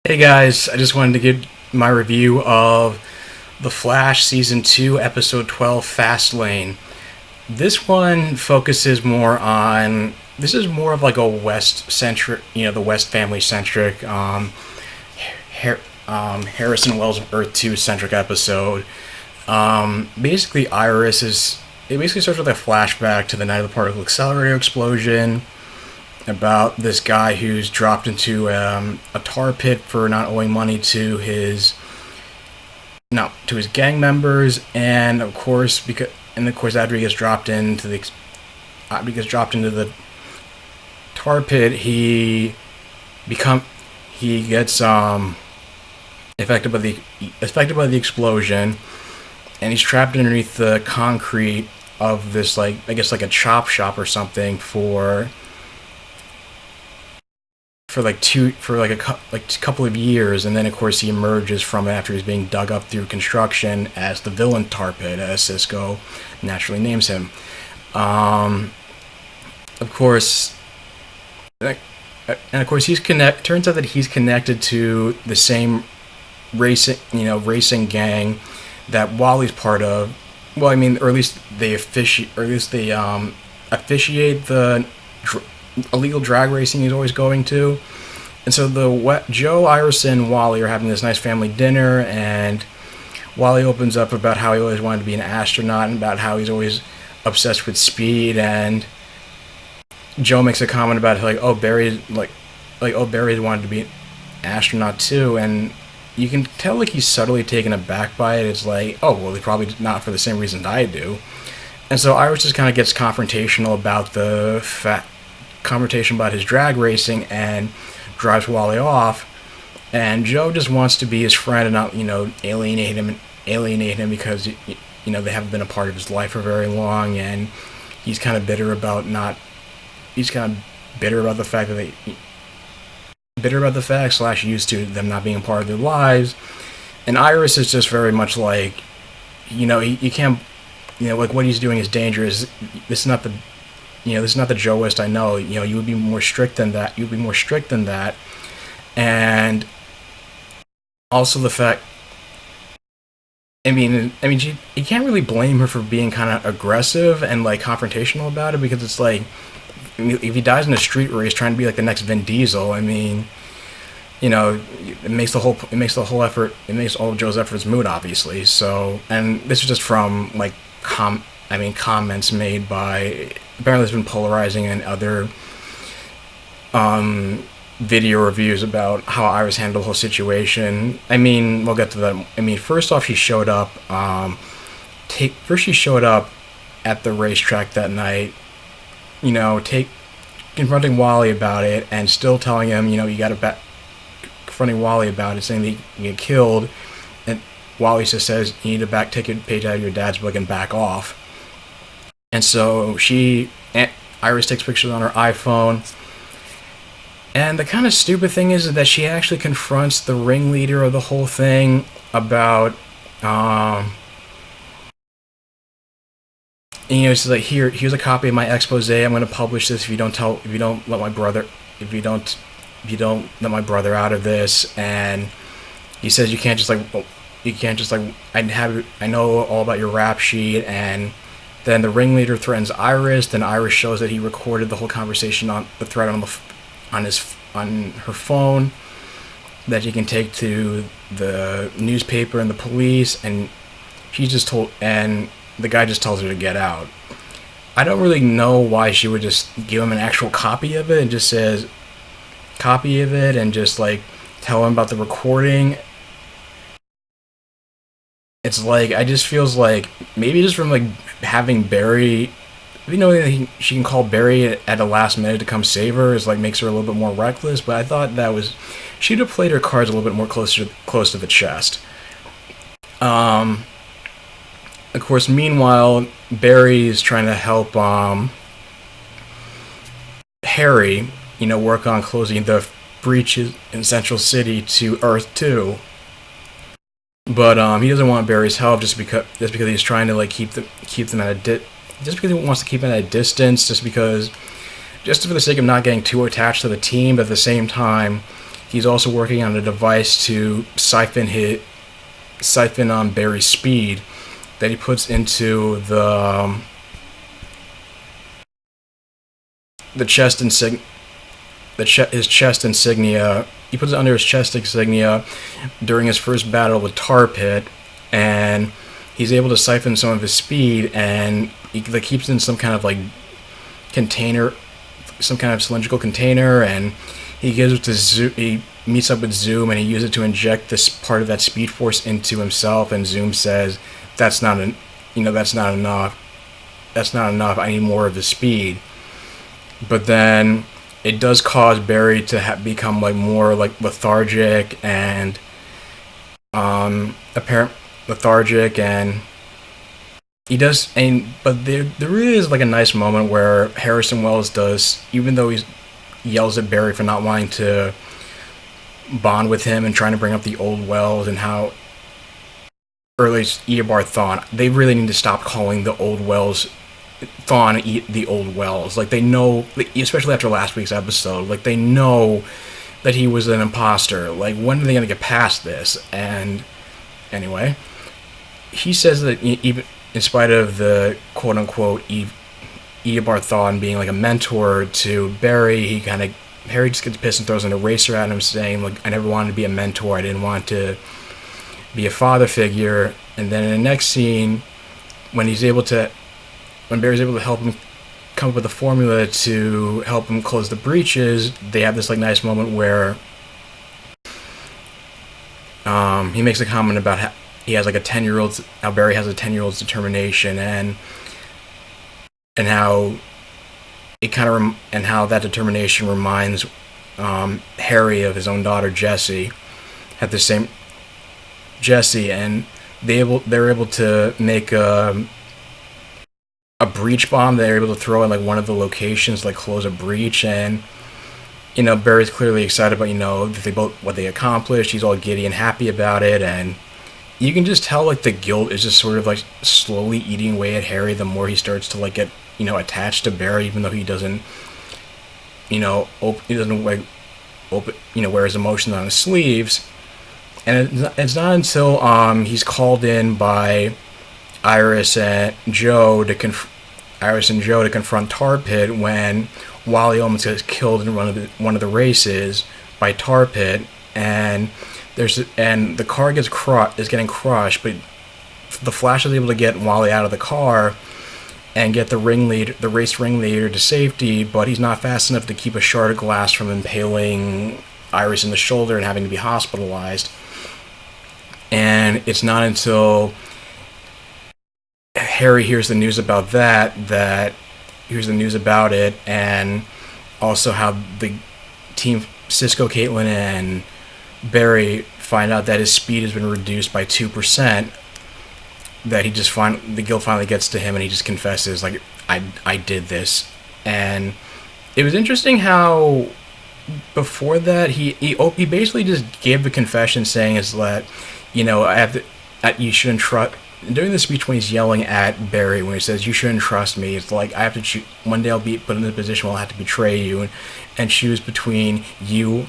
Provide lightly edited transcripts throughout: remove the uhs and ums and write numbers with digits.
Hey guys, I just wanted to give my review of The Flash Season 2, Episode 12, Fastlane. This one focuses more on. This is more of like a West centric, the West family centric, Harrison Wells Earth 2 centric episode. Basically, Iris is. It basically starts with a flashback to the night of the particle accelerator explosion about this guy who's dropped into a tar pit for not owing money to his no to his gang members, and of course after he gets dropped into the tar pit, become he gets affected by the explosion, and he's trapped underneath the concrete of this, like, I guess like a chop shop or something for a couple of years, and then of course he emerges from it after he's being dug up through construction as the villain Tar Pit, as Cisco naturally names him. Um, of course, and of course he's connect. Turns out that he's connected to the same racing gang that Wally's part of. Well, I mean, or at least they officiate the illegal drag racing he's always going to. And so Joe, Iris, and Wally are having this nice family dinner, and Wally opens up about how he always wanted to be an astronaut and about how he's always obsessed with speed. And Joe makes a comment about Barry wanted to be an astronaut too, and you can tell like he's subtly taken aback by it. It's like, oh well, he's probably not for the same reasons I do. And so Iris just kind of gets confrontational about his drag racing and drives Wally off. And Joe just wants to be his friend and not, alienate him because they haven't been a part of his life for very long, and he's kind of bitter about not. He's kind of bitter about the fact slash used to them not being a part of their lives. And Iris is just very much like, you can't, like what he's doing is dangerous. This is not the this is not the Joe West I know. You would be more strict than that. You'd be more strict than that. And also the fact, you can't really blame her for being kind of aggressive and like confrontational about it, because it's like, if he dies in a street race trying to be like the next Vin Diesel, it makes all of Joe's efforts moot, obviously. So, and this is just from like comments made by, apparently it's been polarizing in other video reviews about how Iris handled the whole situation. We'll get to that. First off, she showed up at the racetrack that night, confronting Wally about it, and still telling him, confronting Wally about it, saying that he get killed. And Wally just says, you need to take a page out of your dad's book and back off. And so Iris takes pictures on her iPhone. And the kind of stupid thing is that she actually confronts the ringleader of the whole thing about, she's like, here's a copy of my expose. I'm going to publish this if you don't let my brother out of this. And he says, you can't just like, I know all about your rap sheet. And then the ringleader threatens Iris. Then Iris shows that he recorded the whole conversation on the thread on her phone that he can take to the newspaper and the police. And the guy just tells her to get out. I don't really know why she would just give him an actual copy of it and just says copy of it and just like tell him about the recording. It's like, I just feels like maybe just from like having Barry, that she can call Barry at the last minute to come save her is like makes her a little bit more reckless. But I thought she'd have played her cards a little bit more close to the chest. Of course, meanwhile, Barry is trying to help Harry, work on closing the breaches in Central City to Earth 2. But he doesn't want Barry's help just because he's trying to like keep them at just because he wants to keep them at a distance, just for the sake of not getting too attached to the team. But at the same time, he's also working on a device to siphon on Barry's speed that he puts into the chest insignia. His chest insignia. He puts it under his chest insignia during his first battle with Tar Pit, and he's able to siphon some of his speed, and he keeps it in some kind of like container, some kind of cylindrical container, and he gives it to Zoom. He meets up with Zoom, and he uses it to inject this part of that speed force into himself. And Zoom says, "That's not that's not enough. That's not enough. I need more of the speed." But then it does cause Barry to become like more like lethargic and apparent lethargic, and he does. But there really is like a nice moment where Harrison Wells does, even though he yells at Barry for not wanting to bond with him and trying to bring up the old Wells, and how, or at least Eobard Thawne, they really need to stop calling the old Wells Thawne the old Wells. Like, they know, especially after last week's episode, like, they know that he was an imposter. Like, when are they going to get past this? And anyway, he says that even in spite of the quote-unquote Eobard Thawne being like a mentor to Barry, Harry just gets pissed and throws an eraser at him, saying, like, I never wanted to be a mentor, I didn't want to be a father figure. And then in the next scene, when Barry's able to help him come up with a formula to help him close the breaches, they have this like nice moment where he makes a comment about how he has like a 10-year-old, how Barry has a 10-year-old's determination, and how it and how that determination reminds Harry of his own daughter Jessie. And they're able to make a breach bomb. They're able to throw in like one of the locations, like close a breach, and Barry's clearly excited about that what they accomplished. He's all giddy and happy about it, and you can just tell like the guilt is just sort of like slowly eating away at Harry the more he starts to like get attached to Barry, even though he doesn't wear his emotions on his sleeves. And it's not until he's called in by Iris and Joe to confront Tar Pit, when Wally almost gets killed in one of the races by Tar Pit, and the car is getting crushed, but the Flash is able to get Wally out of the car and get the race ringleader to safety, but he's not fast enough to keep a shard of glass from impaling Iris in the shoulder and having to be hospitalized. And it's not until Harry hears the news about it, and also how the team, Cisco, Caitlin, and Barry, find out that his speed has been reduced by 2%, that the guilt finally gets to him, and he just confesses, like, I did this. And it was interesting how before that he basically just gave the confession, saying is that you shouldn't trust. During the speech when he's yelling at Barry, when he says, you shouldn't trust me, it's like, I have to one day I'll be put in a position where I'll have to betray you and choose between you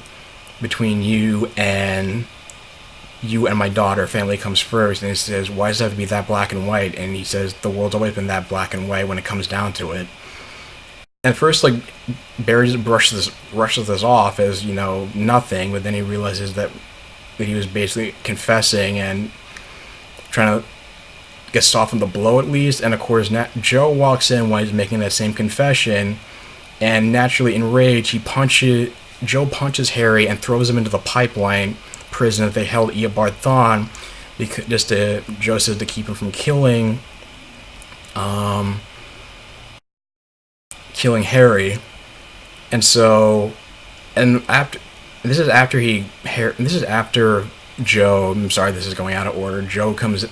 and my daughter. Family comes first. And he says, why does it have to be that black and white? And he says, the world's always been that black and white when it comes down to it. And first, like, Barry just brushes this off as nothing, but then he realizes that he was basically confessing and trying to get softened the blow at least. And of course, Joe walks in while he's making that same confession, and naturally enraged, Joe punches Harry and throws him into the pipeline prison that they held Eobard Thawne, because Joe says to keep him from killing Harry. And so, this is after Joe, I'm sorry, this is going out of order. Joe comes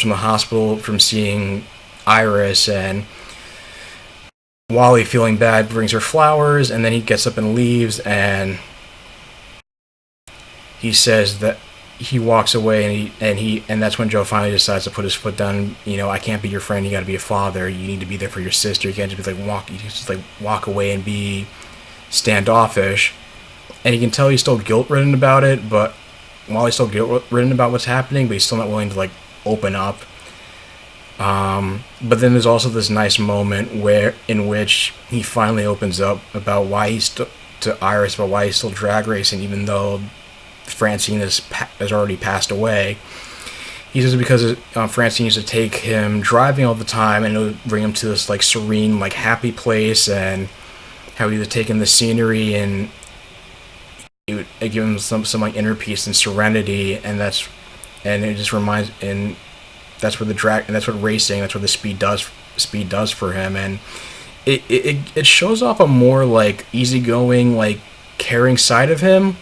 from the hospital from seeing Iris, and Wally, feeling bad, brings her flowers, and then he gets up and leaves, and he says that he walks away, and that's when Joe finally decides to put his foot down. I can't be your friend, you gotta be a father, you need to be there for your sister, you can't just be like walk away and be standoffish. and you can tell he's still guilt-ridden about it. But while he's still guilt-ridden about what's happening, but he's still not willing to like open up. But then there's also this nice moment in which he finally opens up about why he's to Iris about why he's still drag racing, even though Francine has already passed away. He says because Francine used to take him driving all the time, and it would bring him to this like serene, like happy place, and how he was taking the scenery and it would give him some like inner peace and serenity, and it just reminds, and that's what racing, that's what the speed does for him, and it shows off a more like easygoing, like caring side of him,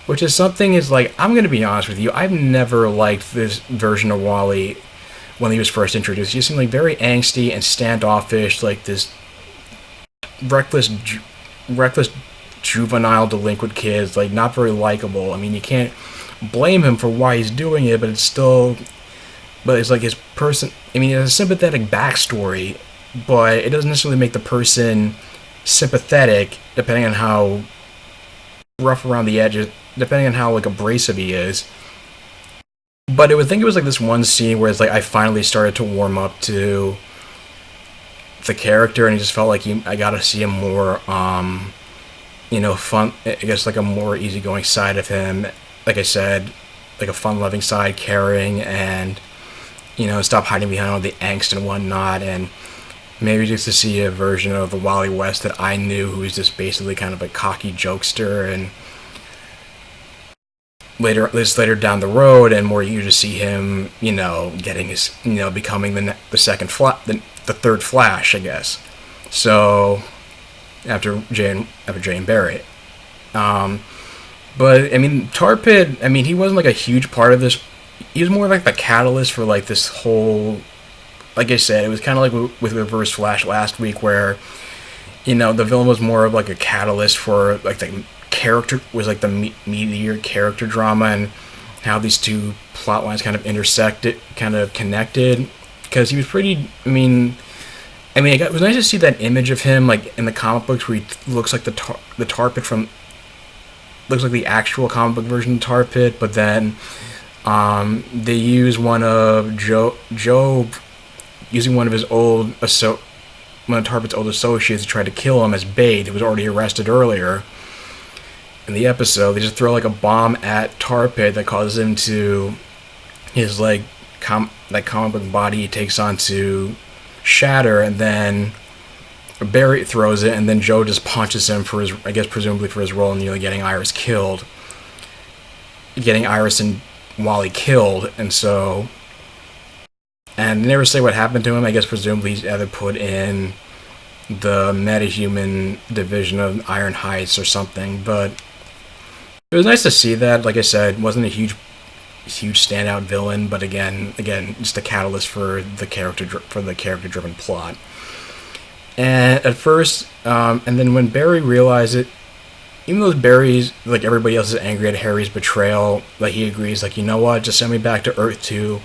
which is something is like, I'm gonna be honest with you, I've never liked this version of Wally when he was first introduced. He seemed like very angsty and standoffish, like this reckless juvenile delinquent kid, like not very likable. I mean, you can't blame him for why he's doing it, but it's like his person. I mean, he has a sympathetic backstory, but it doesn't necessarily make the person sympathetic, depending on how rough around the edges, depending on how like abrasive he is. But I think it was like this one scene where it's like I finally started to warm up to the character, and it just felt like I got to see him more, fun. I guess like a more easygoing side of him. Like I said, like a fun-loving side, caring, and stop hiding behind all the angst and whatnot, and maybe just to see a version of the Wally West that I knew, who was just basically kind of a cocky jokester, and later down the road, and more you just see him, getting his, becoming the third Flash, I guess. So after Jay and Barry. But I mean, Tar Pit, I mean, he wasn't like a huge part of this. He was more like the catalyst for like this whole, like I said, it was kind of like with Reverse Flash last week, where the villain was more of like a catalyst for like the character, was like the meatier character drama, and how these two plot lines kind of intersected, kind of connected, because he was pretty, I mean it was nice to see that image of him like in the comic books where he looks like the Tar Pit looks like the actual comic book version of Tar Pit, but then they use one of Joe using one of his one of Tar Pit's old associates to try to kill him as bait, who was already arrested earlier in the episode. They just throw like a bomb at Tar Pit that causes him to, his like comic book body takes on to shatter, and then Barry throws it, and then Joe just punches him for his, I guess presumably for his role in nearly getting Iris and Wally killed, and they never say what happened to him. I guess presumably he's either put in the metahuman division of Iron Heights or something, but it was nice to see that. Like I said, wasn't a huge standout villain, but again, just a catalyst for the character-driven plot. And at first, and then when Barry realized it, even though Barry's, like everybody else, is angry at Harry's betrayal, like he agrees, like, you know what, just send me back to Earth 2.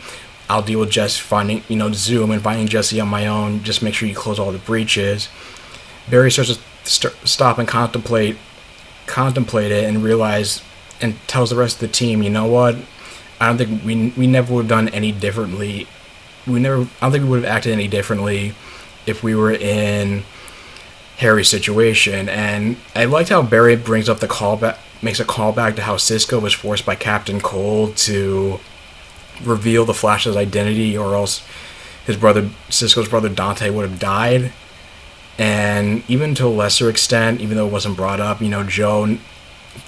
I'll deal with Jess finding, Zoom and finding Jesse on my own. Just make sure you close all the breaches. Barry starts to stop and contemplate it, and realize, and tells the rest of the team, you know what, I don't think we never would have done any differently. I don't think we would have acted any differently if we were in Harry's situation. And I liked how Barry makes a callback to how Cisco was forced by Captain Cold to reveal the Flash's identity, or else Cisco's brother Dante would have died. And even to a lesser extent, even though it wasn't brought up, Joe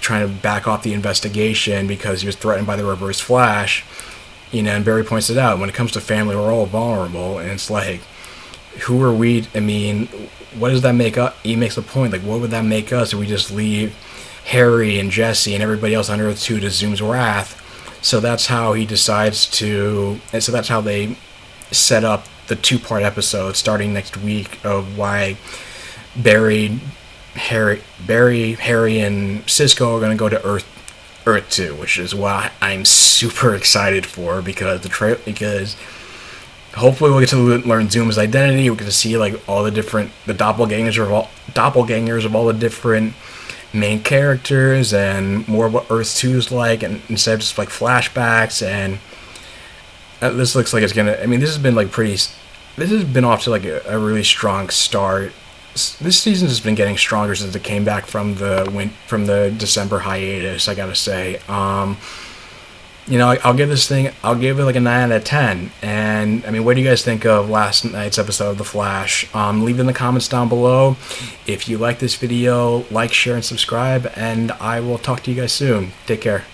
trying to back off the investigation because he was threatened by the Reverse Flash, and Barry points it out, when it comes to family, we're all vulnerable, and it's like, who are we? I mean, what does that make us? He makes a point, like, what would that make us if we just leave Harry and Jesse and everybody else on Earth 2 to Zoom's wrath? So that's how he decides to, and so that's how they set up the 2-part episode starting next week of why Barry, Harry, and Cisco are going to go to Earth 2, which is what I'm super excited for, because Hopefully we'll get to learn Zoom's identity. We get to see like all the doppelgangers of all the different main characters, and more what Earth 2 is like, and instead of just like flashbacks. And this looks like it's gonna, I mean, this has been off to like a really strong start. This season has been getting stronger since it came back from the December hiatus, I gotta say. I'll give it like a 9 out of 10. And I mean, what do you guys think of last night's episode of The Flash? Leave in the comments down below. If you like this video, like, share, and subscribe, and I will talk to you guys soon. Take care.